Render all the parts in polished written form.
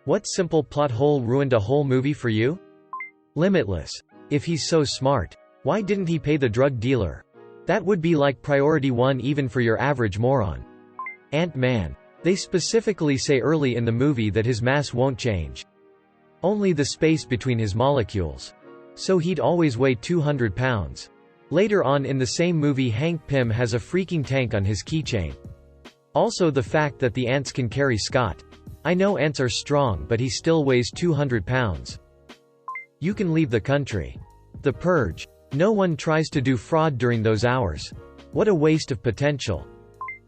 What simple plot hole ruined a whole movie for you? Limitless. If he's so smart, why didn't he pay the drug dealer? That would be like priority 1 even for your average moron. Ant-Man. They specifically say early in the movie that his mass won't change. Only the space between his molecules. So he'd always weigh 200 pounds. Later on in the same movie, Hank Pym has a freaking tank on his keychain. Also the fact that the ants can carry Scott. I know ants are strong, but he still weighs 200 pounds. You can leave the country. The Purge. No one tries to do fraud during those hours. What a waste of potential.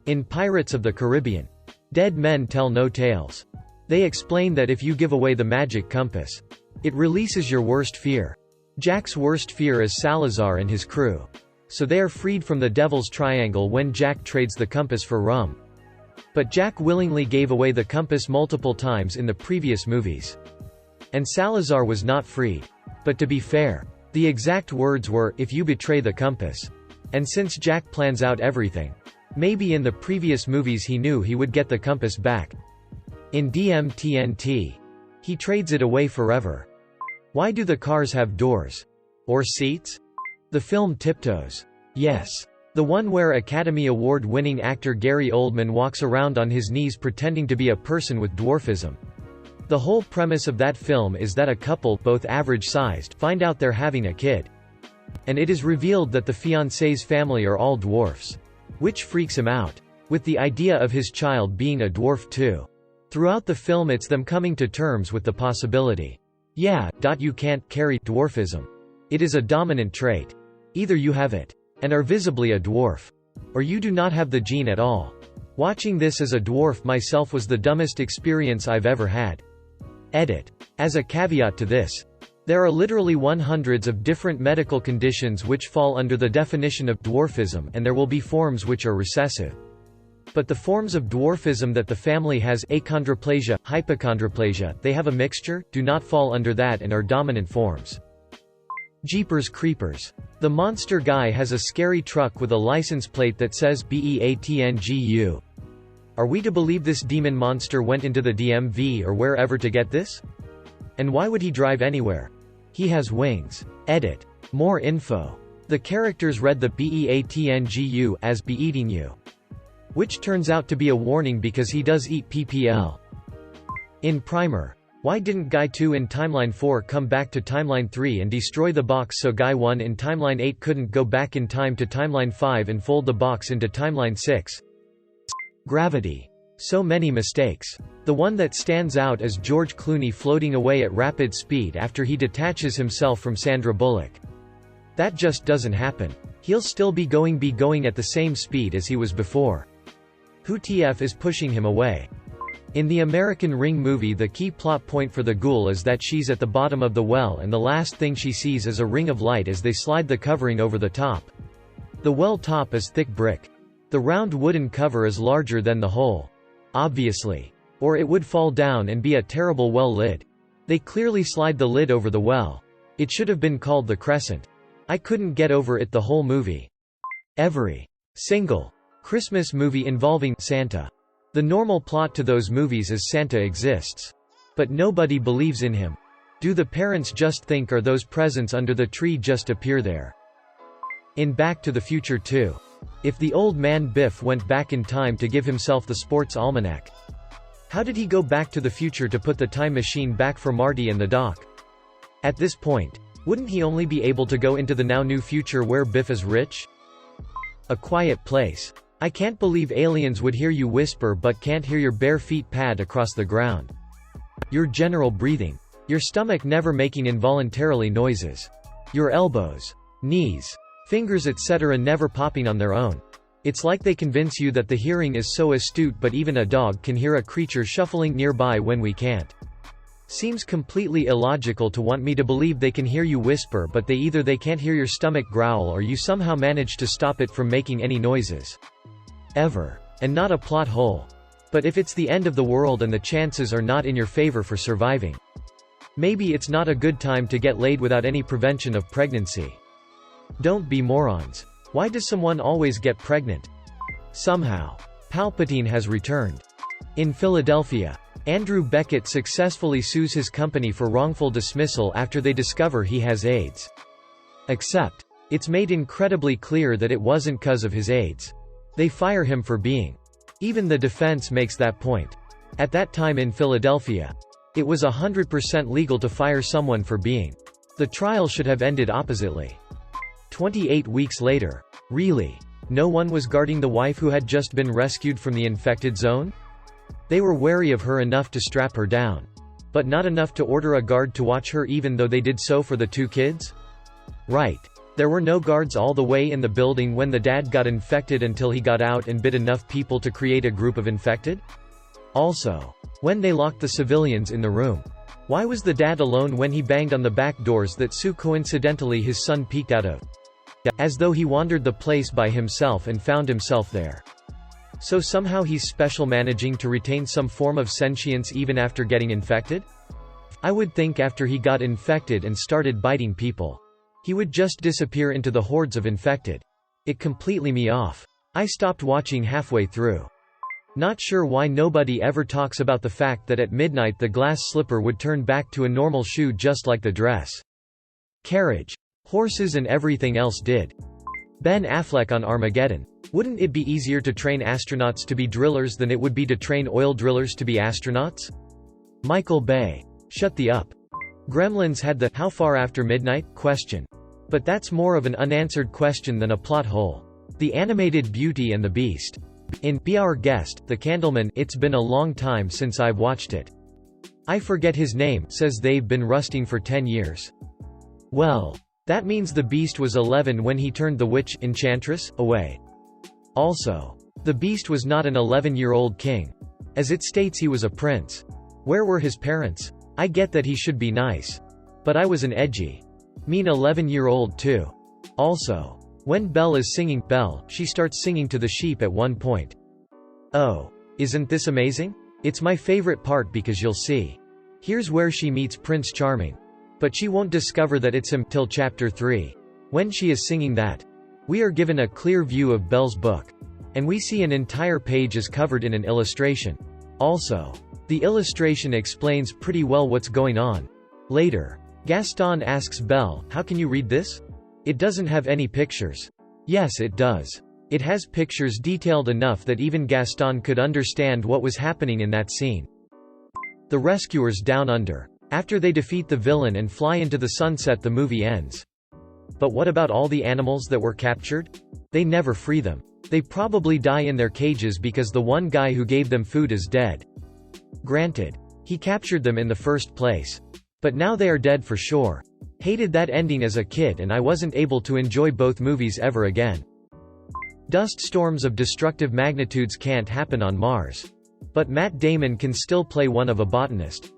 In Pirates of the Caribbean, dead men tell no tales. They explain that if you give away the magic compass, it releases your worst fear. Jack's worst fear is Salazar and his crew. So they are freed from the Devil's Triangle when Jack trades the compass for rum. But Jack willingly gave away the compass multiple times in the previous movies. And Salazar was not freed. But to be fair, the exact words were, "If you betray the compass." And since Jack plans out everything, maybe in the previous movies he knew he would get the compass back. In DMTNT, he trades it away forever. Why do the cars have doors? Or seats? The film Tiptoes. Yes. The one where Academy Award-winning actor Gary Oldman walks around on his knees pretending to be a person with dwarfism. The whole premise of that film is that a couple, both average-sized, find out they're having a kid. And it is revealed that the fiancé's family are all dwarfs. Which freaks him out. With the idea of his child being a dwarf too. Throughout the film it's them coming to terms with the possibility. Yeah, you can't carry dwarfism. It is a dominant trait. Either you have it and are visibly a dwarf, or you do not have the gene at all. Watching this as a dwarf myself was the dumbest experience I've ever had. Edit. As a caveat to this, there are literally hundreds of different medical conditions which fall under the definition of dwarfism, and there will be forms which are recessive. But the forms of dwarfism that the family has, achondroplasia, hypochondroplasia, they have a mixture, do not fall under that and are dominant forms. Jeepers Creepers. The monster guy has a scary truck with a license plate that says BEATNGU. Are we to believe this demon monster went into the DMV or wherever to get this? And why would he drive anywhere? He has wings. Edit. More info. The characters read the BEATNGU as be eating you. Which turns out to be a warning because he does eat PPL. In Primer. Why didn't Guy 2 in Timeline 4 come back to Timeline 3 and destroy the box so Guy 1 in Timeline 8 couldn't go back in time to Timeline 5 and fold the box into Timeline 6? Gravity. So many mistakes. The one that stands out is George Clooney floating away at rapid speed after he detaches himself from Sandra Bullock. That just doesn't happen. He'll still be going at the same speed as he was before. Who TF is pushing him away? In the American Ring movie, the key plot point for the ghoul is that she's at the bottom of the well and the last thing she sees is a ring of light as they slide the covering over the top. The well top is thick brick. The round wooden cover is larger than the hole. Obviously. Or it would fall down and be a terrible well lid. They clearly slide the lid over the well. It should have been called the crescent. I couldn't get over it the whole movie. Every single Christmas movie involving Santa. The normal plot to those movies is Santa exists. But nobody believes in him. Do the parents just think, or those presents under the tree just appear there? In Back to the Future 2. If the old man Biff went back in time to give himself the sports almanac, how did he go back to the future to put the time machine back for Marty and the doc? At this point, wouldn't he only be able to go into the now new future where Biff is rich? A Quiet Place. I can't believe aliens would hear you whisper but can't hear your bare feet pad across the ground. Your general breathing. Your stomach never making involuntarily noises. Your elbows, knees, fingers etc. never popping on their own. It's like they convince you that the hearing is so astute but even a dog can hear a creature shuffling nearby when we can't. Seems completely illogical to want me to believe they can hear you whisper but they can't hear your stomach growl or you somehow manage to stop it from making any noises. Ever. And not a plot hole. But if it's the end of the world and the chances are not in your favor for surviving, maybe it's not a good time to get laid without any prevention of pregnancy. Don't be morons. Why does someone always get pregnant? Somehow. Palpatine has returned. In Philadelphia. Andrew Beckett successfully sues his company for wrongful dismissal after they discover he has AIDS. Except, it's made incredibly clear that it wasn't 'cause of his AIDS. They fire him for being. Even the defense makes that point. At that time in Philadelphia, it was 100% legal to fire someone for being. The trial should have ended oppositely. 28 weeks later. Really? No one was guarding the wife who had just been rescued from the infected zone? They were wary of her enough to strap her down. But not enough to order a guard to watch her even though they did so for the 2 kids? Right. There were no guards all the way in the building when the dad got infected until he got out and bit enough people to create a group of infected? Also, when they locked the civilians in the room, why was the dad alone when he banged on the back doors that coincidentally his son peeked out of? As though he wandered the place by himself and found himself there. So somehow he's special, managing to retain some form of sentience even after getting infected? I would think after he got infected and started biting people, he would just disappear into the hordes of infected. It completely me off. I stopped watching halfway through. Not sure why nobody ever talks about the fact that at midnight the glass slipper would turn back to a normal shoe just like the dress. Carriage, horses and everything else did. Ben Affleck on Armageddon. Wouldn't it be easier to train astronauts to be drillers than it would be to train oil drillers to be astronauts? Michael Bay. Shut the up. Gremlins had the "how far after midnight?" question. But that's more of an unanswered question than a plot hole. The animated Beauty and the Beast. In Be Our Guest, The Candleman, it's been a long time since I've watched it. I forget his name, says they've been rusting for 10 years. Well, that means the Beast was 11 when he turned the witch, enchantress, away. Also, the Beast was not an 11-year-old king. As it states, he was a prince. Where were his parents? I get that he should be nice. But I was an edgy, mean 11-year-old too. Also, when Belle is singing Belle, she starts singing to the sheep at one point. Oh, isn't this amazing? It's my favorite part because you'll see. Here's where she meets Prince Charming. But she won't discover that it's him till chapter 3. When she is singing that, we are given a clear view of Belle's book. And we see an entire page is covered in an illustration. Also, the illustration explains pretty well what's going on. Later, Gaston asks Belle, "How can you read this? It doesn't have any pictures." Yes, it does. It has pictures detailed enough that even Gaston could understand what was happening in that scene. The rescuers down under. After they defeat the villain and fly into the sunset, the movie ends. But what about all the animals that were captured? They never free them. They probably die in their cages because the one guy who gave them food is dead. Granted, he captured them in the first place. But now they are dead for sure. Hated that ending as a kid, and I wasn't able to enjoy both movies ever again. Dust storms of destructive magnitudes can't happen on Mars. But Matt Damon can still play one of a botanist.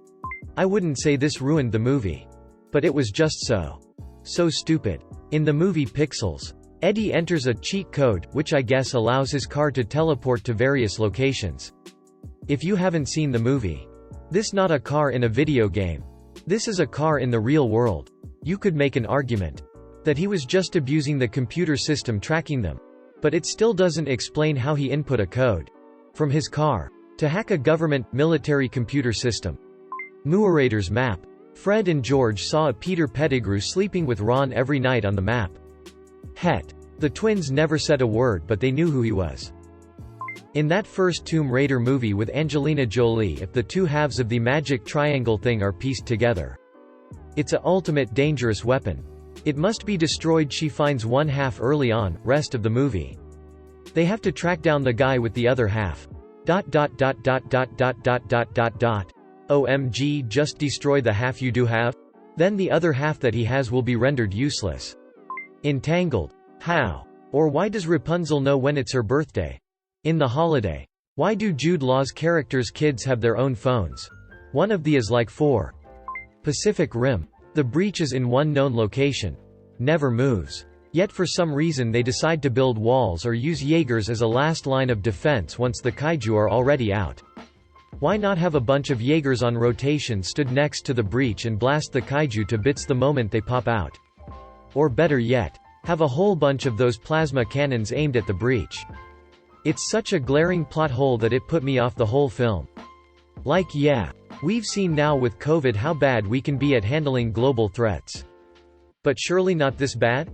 I wouldn't say this ruined the movie. But it was just so stupid. In the movie Pixels, Eddie enters a cheat code, which I guess allows his car to teleport to various locations. If you haven't seen the movie, this not a car in a video game. This is a car in the real world. You could make an argument that he was just abusing the computer system tracking them. But it still doesn't explain how he input a code from his car to hack a government, military computer system. Moorrader's map. Fred and George saw a Peter Pettigrew sleeping with Ron every night on the map. Het. The twins never said a word, but they knew who he was. In that first Tomb Raider movie with Angelina Jolie, if the two halves of the magic triangle thing are pieced together, it's a ultimate dangerous weapon. It must be destroyed. She finds one half early on, rest of the movie. They have to track down the guy with the other half. OMG, just destroy the half you do have? Then the other half that he has will be rendered useless. Entangled. How? Or why does Rapunzel know when it's her birthday? In The Holiday. Why do Jude Law's characters' kids have their own phones? One of the is like 4. Pacific Rim. The breach is in one known location. Never moves. Yet for some reason they decide to build walls or use Jaegers as a last line of defense once the kaiju are already out. Why not have a bunch of Jaegers on rotation stood next to the breach and blast the kaiju to bits the moment they pop out? Or better yet, have a whole bunch of those plasma cannons aimed at the breach. It's such a glaring plot hole that it put me off the whole film. Like yeah. We've seen now with COVID how bad we can be at handling global threats. But surely not this bad?